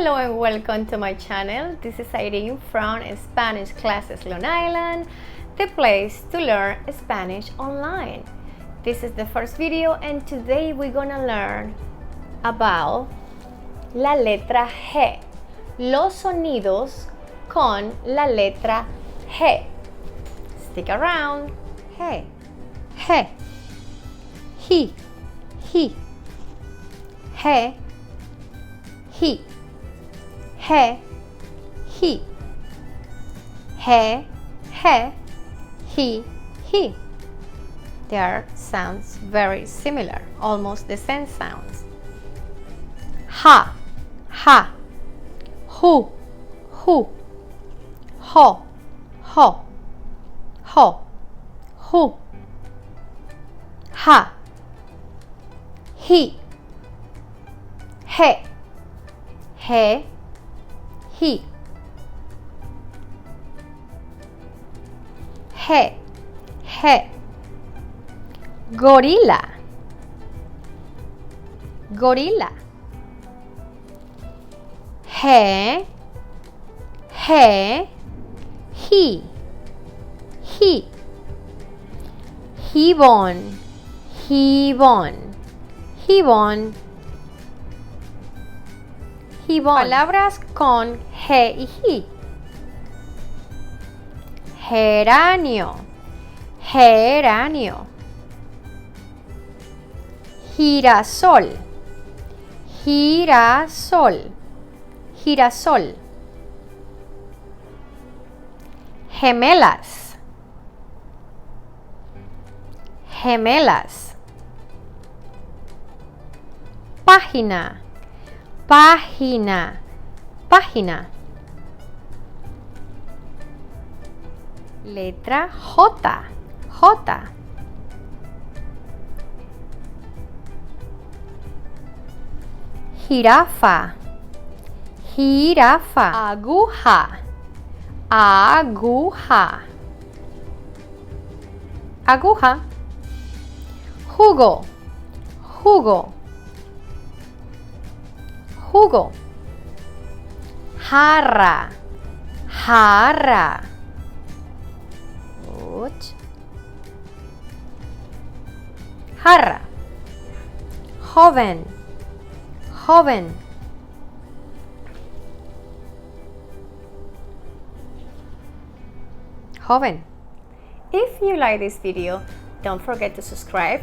Hello and welcome to my channel. This is Irene from Spanish Classes Long Island, the place to learn Spanish online. This is the first video and today we're gonna learn about la letra G, los sonidos con la letra G. Stick around. G, G, he, he, G, he, he, he, he. Their sounds very similar, almost the same sounds. Ha, ha, hu, ho, ho, hu, ha, he, he, he, he, gorila, gorila, he, gibbon, palabras con G y G. Geranio, geranio. Girasol, girasol, girasol. Gemelas, gemelas. Página, página, página. Letra J, J. Jirafa, jirafa. Aguja, aguja, aguja. Jugo, jugo, jugo. Jarra, jarra. Jarra. Joven, joven. Joven. If you like this video, don't forget to subscribe,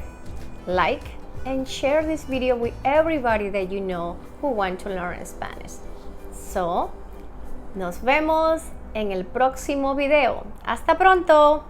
like, and share this video with everybody that you know who want to learn Spanish. So, nos vemos en el próximo video. Hasta pronto.